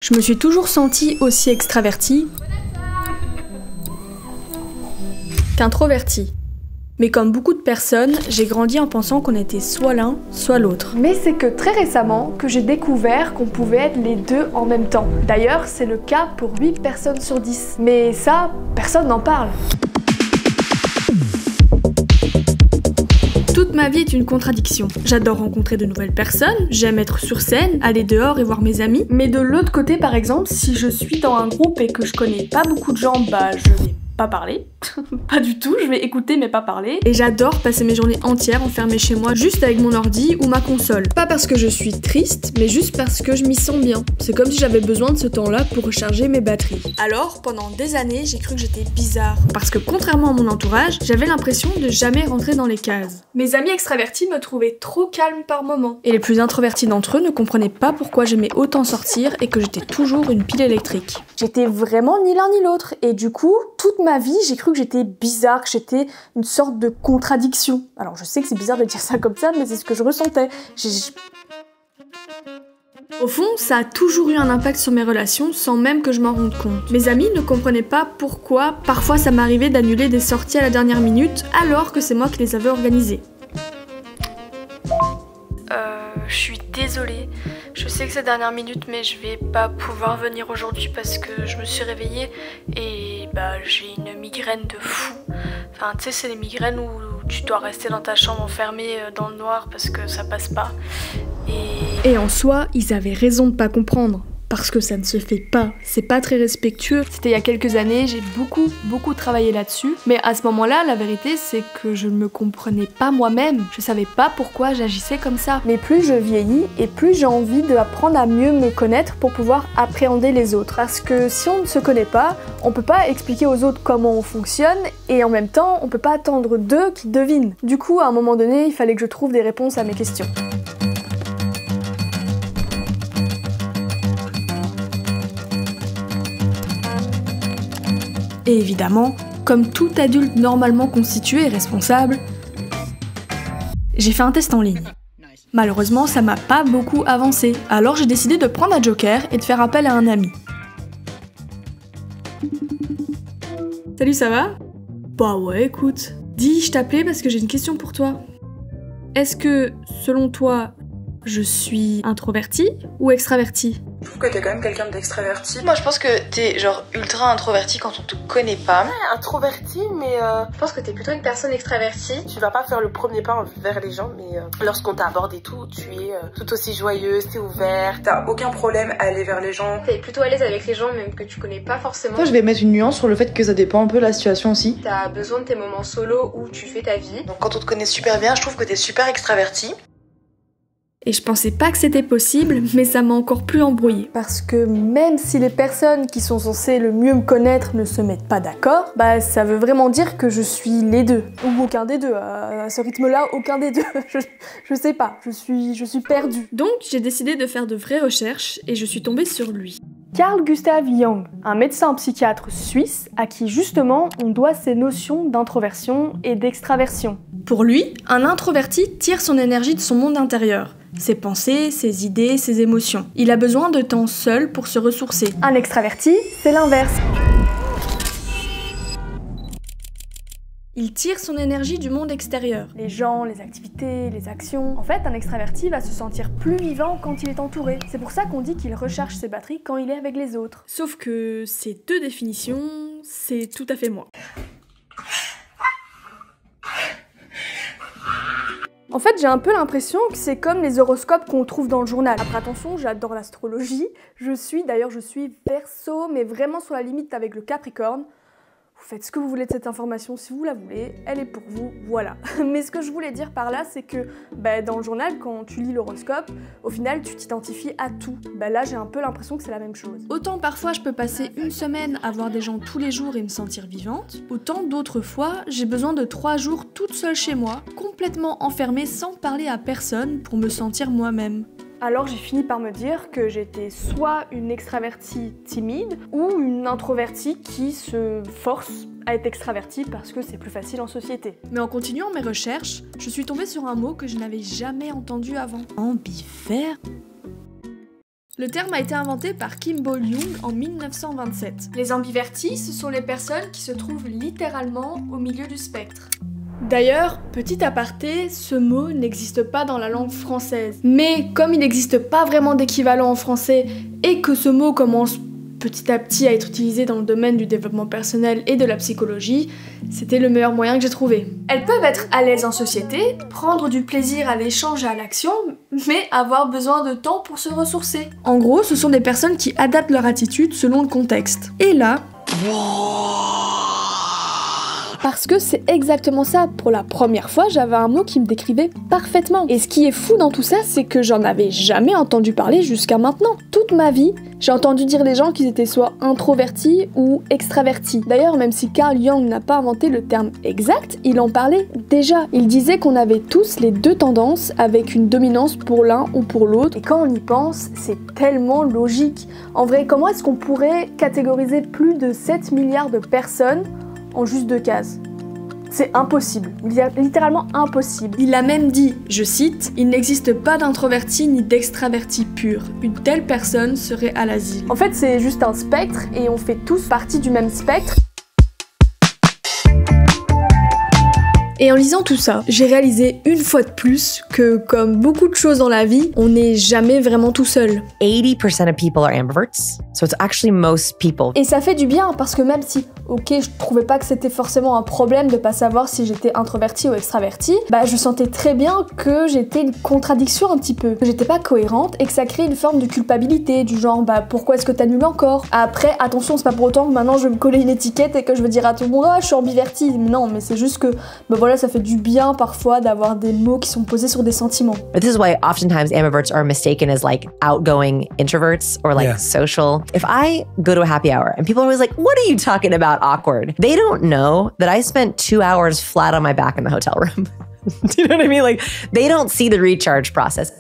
Je me suis toujours sentie aussi extravertie qu'introvertie. Mais comme beaucoup de personnes, j'ai grandi en pensant qu'on était soit l'un, soit l'autre. Mais c'est que très récemment que j'ai découvert qu'on pouvait être les deux en même temps. D'ailleurs, c'est le cas pour 8 personnes sur 10. Mais ça, personne n'en parle. Toute ma vie est une contradiction. J'adore rencontrer de nouvelles personnes, j'aime être sur scène, aller dehors et voir mes amis. Mais de l'autre côté, par exemple, si je suis dans un groupe et que je connais pas beaucoup de gens, bah je vais pas parler. Pas du tout, je vais écouter mais pas parler. Et j'adore passer mes journées entières enfermée chez moi juste avec mon ordi ou ma console. Pas parce que je suis triste, mais juste parce que je m'y sens bien. C'est comme si j'avais besoin de ce temps-là pour recharger mes batteries. Alors, pendant des années, j'ai cru que j'étais bizarre. Parce que contrairement à mon entourage, j'avais l'impression de jamais rentrer dans les cases. Mes amis extravertis me trouvaient trop calme par moments. Et les plus introvertis d'entre eux ne comprenaient pas pourquoi j'aimais autant sortir et que j'étais toujours une pile électrique. J'étais vraiment ni l'un ni l'autre. Et du coup, toute ma vie, j'ai cru que j'étais bizarre, que j'étais une sorte de contradiction. Alors je sais que c'est bizarre de dire ça comme ça, mais c'est ce que je ressentais. Au fond, ça a toujours eu un impact sur mes relations sans même que je m'en rende compte. Mes amis ne comprenaient pas pourquoi parfois ça m'arrivait d'annuler des sorties à la dernière minute alors que c'est moi qui les avais organisées. Je suis désolée. Je sais que c'est dernière minute, mais je vais pas pouvoir venir aujourd'hui parce que je me suis réveillée et j'ai une migraine de fou. Enfin, tu sais, c'est les migraines où tu dois rester dans ta chambre enfermée dans le noir parce que ça passe pas. Et en soi, ils avaient raison de pas comprendre. Parce que ça ne se fait pas, c'est pas très respectueux. C'était il y a quelques années, j'ai beaucoup travaillé là-dessus. Mais à ce moment-là, la vérité, c'est que je ne me comprenais pas moi-même. Je savais pas pourquoi j'agissais comme ça. Mais plus je vieillis, et plus j'ai envie d'apprendre à mieux me connaître pour pouvoir appréhender les autres. Parce que si on ne se connaît pas, on peut pas expliquer aux autres comment on fonctionne, et en même temps, on peut pas attendre d'eux qu'ils devinent. Du coup, à un moment donné, il fallait que je trouve des réponses à mes questions. Et évidemment, comme tout adulte normalement constitué et responsable, j'ai fait un test en ligne. Malheureusement, ça m'a pas beaucoup avancé, alors j'ai décidé de prendre un joker et de faire appel à un ami. Salut, ça va? Bah ouais, écoute. Dis, je t'appelais parce que j'ai une question pour toi. Est-ce que, selon toi, je suis introvertie ou extravertie? Je trouve que t'es quand même quelqu'un d'extraverti. Moi je pense que t'es genre ultra introverti quand on te connaît pas. Ouais, introverti, mais Je pense que t'es plutôt une personne extravertie. tu vas pas faire le premier pas vers les gens, mais lorsqu'on t'aborde et tout, tu es tout aussi joyeuse, t'es ouverte, t'as aucun problème à aller vers les gens. T'es plutôt à l'aise avec les gens même que tu connais pas forcément. Moi je vais mettre une nuance sur le fait que ça dépend un peu de la situation aussi. T'as besoin de tes moments solo où tu fais ta vie. Donc quand on te connaît super bien, je trouve que t'es super extraverti. Et je pensais pas que c'était possible, mais ça m'a encore plus embrouillée. Parce que même si les personnes qui sont censées le mieux me connaître ne se mettent pas d'accord, bah ça veut vraiment dire que je suis les deux. Ou aucun des deux, à ce rythme-là, aucun des deux. Je sais pas, je suis perdue. Donc j'ai décidé de faire de vraies recherches et je suis tombée sur lui. Carl Gustav Jung, un médecin psychiatre suisse à qui justement on doit ces notions d'introversion et d'extraversion. Pour lui, un introverti tire son énergie de son monde intérieur. Ses pensées, ses idées, ses émotions. Il a besoin de temps seul pour se ressourcer. Un extraverti, c'est l'inverse. Il tire son énergie du monde extérieur. Les gens, les activités, les actions. En fait, un extraverti va se sentir plus vivant quand il est entouré. C'est pour ça qu'on dit qu'il recharge ses batteries quand il est avec les autres. Sauf que ces deux définitions, c'est tout à fait moi. En fait, j'ai un peu l'impression que c'est comme les horoscopes qu'on trouve dans le journal. Après, attention, j'adore l'astrologie. Je suis Verseau, mais vraiment sur la limite avec le Capricorne. Vous faites ce que vous voulez de cette information si vous la voulez, elle est pour vous, voilà. Mais ce que je voulais dire par là, c'est que dans le journal, quand tu lis l'horoscope, au final, tu t'identifies à tout. Là, j'ai un peu l'impression que c'est la même chose. Autant parfois je peux passer une semaine à voir des gens tous les jours et me sentir vivante, autant d'autres fois, j'ai besoin de 3 jours toute seule chez moi, complètement enfermée sans parler à personne pour me sentir moi-même. Alors j'ai fini par me dire que j'étais soit une extravertie timide ou une introvertie qui se force à être extravertie parce que c'est plus facile en société. Mais en continuant mes recherches, je suis tombée sur un mot que je n'avais jamais entendu avant. Ambivert? Le terme a été inventé par Kim Bol-young en 1927. Les ambivertis, ce sont les personnes qui se trouvent littéralement au milieu du spectre. D'ailleurs, petit aparté, ce mot n'existe pas dans la langue française. Mais comme il n'existe pas vraiment d'équivalent en français et que ce mot commence petit à petit à être utilisé dans le domaine du développement personnel et de la psychologie, c'était le meilleur moyen que j'ai trouvé. Elles peuvent être à l'aise en société, prendre du plaisir à l'échange et à l'action, mais avoir besoin de temps pour se ressourcer. En gros, ce sont des personnes qui adaptent leur attitude selon le contexte. Et là... Parce que c'est exactement ça. Pour la première fois, j'avais un mot qui me décrivait parfaitement. Et ce qui est fou dans tout ça, c'est que j'en avais jamais entendu parler jusqu'à maintenant. Toute ma vie, j'ai entendu dire les gens qu'ils étaient soit introvertis ou extravertis. D'ailleurs, même si Carl Jung n'a pas inventé le terme exact, il en parlait déjà. Il disait qu'on avait tous les deux tendances avec une dominance pour l'un ou pour l'autre. Et quand on y pense, c'est tellement logique. En vrai, comment est-ce qu'on pourrait catégoriser plus de 7 milliards de personnes en juste 2 cases? C'est impossible, littéralement impossible. Il a même dit, je cite, « Il n'existe pas d'introverti ni d'extraverti pur. Une telle personne serait à l'asile. » En fait, c'est juste un spectre et on fait tous partie du même spectre. Et en lisant tout ça, j'ai réalisé une fois de plus que, comme beaucoup de choses dans la vie, on n'est jamais vraiment tout seul. 80% of people are ambiverts, so it's actually most people. Et ça fait du bien, parce que même si, ok, je trouvais pas que c'était forcément un problème de pas savoir si j'étais introvertie ou extravertie, bah je sentais très bien que j'étais une contradiction un petit peu, que j'étais pas cohérente et que ça crée une forme de culpabilité, du genre, bah pourquoi est-ce que t'annules encore? Après, attention, c'est pas pour autant que maintenant je vais me coller une étiquette et que je veux dire à tout le monde, ah, je suis ambivertie. Non, mais c'est juste que, bah voilà, ça fait du bien parfois d'avoir des mots qui sont posés sur des sentiments. But this is why oftentimes ambiverts are mistaken as like outgoing introverts or like social. If I go to a happy hour and people are always like, what are you talking about, awkward? They don't know that I spent 2 hours flat on my back in the hotel room. Do you know what I mean? Like, they don't see the recharge process.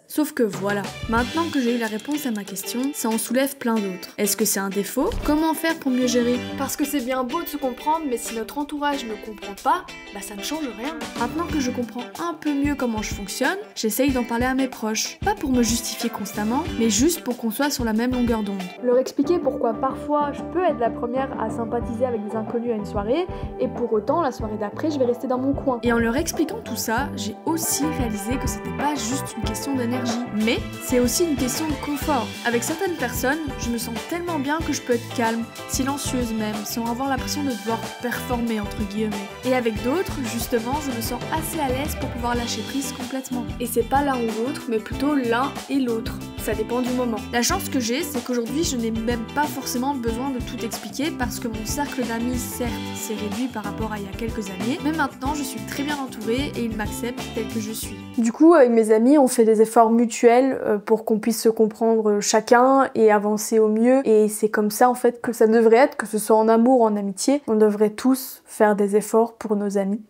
Sauf que voilà, maintenant que j'ai eu la réponse à ma question, ça en soulève plein d'autres. Est-ce que c'est un défaut? Comment faire pour mieux gérer? Parce que c'est bien beau de se comprendre, mais si notre entourage ne comprend pas, bah ça ne change rien. Maintenant que je comprends un peu mieux comment je fonctionne, j'essaye d'en parler à mes proches. Pas pour me justifier constamment, mais juste pour qu'on soit sur la même longueur d'onde. Leur expliquer pourquoi parfois je peux être la première à sympathiser avec des inconnus à une soirée, et pour autant la soirée d'après je vais rester dans mon coin. Et en leur expliquant tout ça, j'ai aussi réalisé que c'était pas juste une question d'énergie. Mais c'est aussi une question de confort. Avec certaines personnes, je me sens tellement bien que je peux être calme, silencieuse même, sans avoir l'impression de devoir performer entre guillemets. Et avec d'autres, justement, je me sens assez à l'aise pour pouvoir lâcher prise complètement. Et c'est pas l'un ou l'autre, mais plutôt l'un et l'autre. Ça dépend du moment. La chance que j'ai, c'est qu'aujourd'hui, je n'ai même pas forcément besoin de tout expliquer parce que mon cercle d'amis, certes, s'est réduit par rapport à il y a quelques années, mais maintenant, je suis très bien entourée et ils m'acceptent tel que je suis. Du coup, avec mes amis, on fait des efforts mutuels pour qu'on puisse se comprendre chacun et avancer au mieux. Et c'est comme ça, en fait, que ça devrait être, que ce soit en amour ou en amitié. On devrait tous faire des efforts pour nos amis.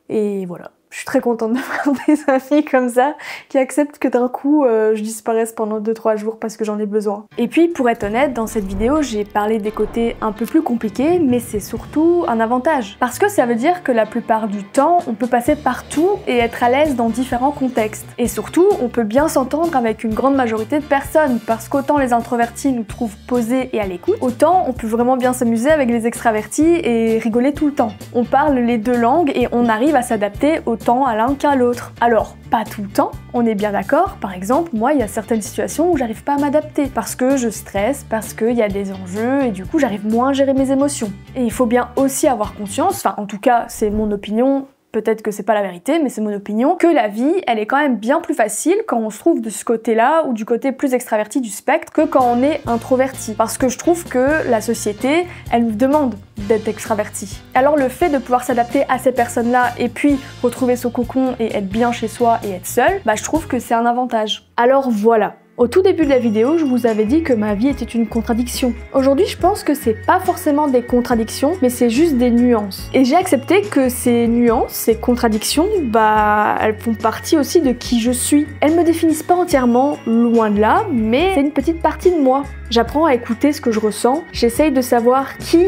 Et voilà. Je suis très contente d'avoir des amis comme ça, qui acceptent que d'un coup, je disparaisse pendant 2-3 jours parce que j'en ai besoin. Et puis, pour être honnête, dans cette vidéo, j'ai parlé des côtés un peu plus compliqués, mais c'est surtout un avantage. Parce que ça veut dire que la plupart du temps, on peut passer partout et être à l'aise dans différents contextes. Et surtout, on peut bien s'entendre avec une grande majorité de personnes, parce qu'autant les introvertis nous trouvent posés et à l'écoute, autant on peut vraiment bien s'amuser avec les extravertis et rigoler tout le temps. On parle les deux langues et on arrive à s'adapter autant à l'un qu'à l'autre. Alors, pas tout le temps, on est bien d'accord. Par exemple, moi, il y a certaines situations où j'arrive pas à m'adapter parce que je stresse, parce qu'il y a des enjeux et du coup, j'arrive moins à gérer mes émotions. Et il faut bien aussi avoir conscience, enfin, en tout cas, c'est mon opinion, peut-être que c'est pas la vérité, mais c'est mon opinion, que la vie, elle est quand même bien plus facile quand on se trouve de ce côté-là ou du côté plus extraverti du spectre que quand on est introverti. Parce que je trouve que la société, elle nous demande d'être extraverti. Alors le fait de pouvoir s'adapter à ces personnes-là et puis retrouver son cocon et être bien chez soi et être seul, bah je trouve que c'est un avantage. Alors voilà. Au tout début de la vidéo, je vous avais dit que ma vie était une contradiction. Aujourd'hui, je pense que c'est pas forcément des contradictions, mais c'est juste des nuances. Et j'ai accepté que ces nuances, ces contradictions, bah, elles font partie aussi de qui je suis. Elles me définissent pas entièrement, loin de là, mais c'est une petite partie de moi. J'apprends à écouter ce que je ressens, j'essaye de savoir qui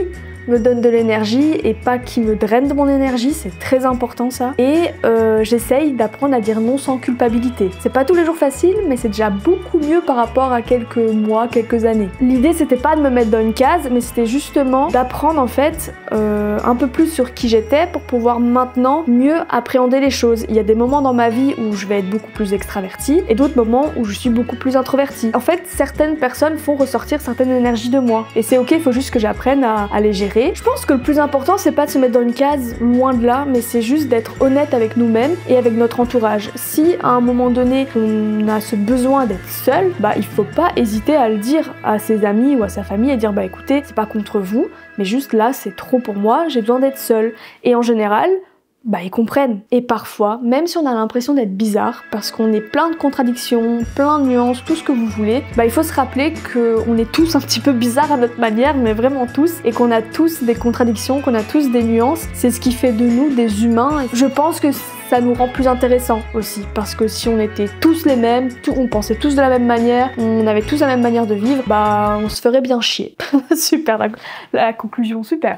me donne de l'énergie et pas qui me draine de mon énergie, c'est très important ça. Et j'essaye d'apprendre à dire non sans culpabilité. C'est pas tous les jours facile, mais c'est déjà beaucoup mieux par rapport à quelques mois, quelques années. L'idée c'était pas de me mettre dans une case, mais c'était justement d'apprendre en fait un peu plus sur qui j'étais pour pouvoir maintenant mieux appréhender les choses. Il y a des moments dans ma vie où je vais être beaucoup plus extravertie et d'autres moments où je suis beaucoup plus introvertie. En fait, certaines personnes font ressortir certaines énergies de moi. Et c'est ok, il faut juste que j'apprenne à les gérer. Je pense que le plus important, c'est pas de se mettre dans une case, loin de là, mais c'est juste d'être honnête avec nous-mêmes et avec notre entourage. Si à un moment donné, on a ce besoin d'être seul, bah il faut pas hésiter à le dire à ses amis ou à sa famille et dire bah écoutez, c'est pas contre vous, mais juste là, c'est trop pour moi, j'ai besoin d'être seule. Et en général, bah ils comprennent. Et parfois, même si on a l'impression d'être bizarre, parce qu'on est plein de contradictions, plein de nuances, tout ce que vous voulez, bah il faut se rappeler qu'on est tous un petit peu bizarres à notre manière, mais vraiment tous, et qu'on a tous des contradictions, qu'on a tous des nuances. C'est ce qui fait de nous des humains. Et je pense que ça nous rend plus intéressants aussi, parce que si on était tous les mêmes, on pensait tous de la même manière, on avait tous la même manière de vivre, bah on se ferait bien chier. Super, la conclusion, super.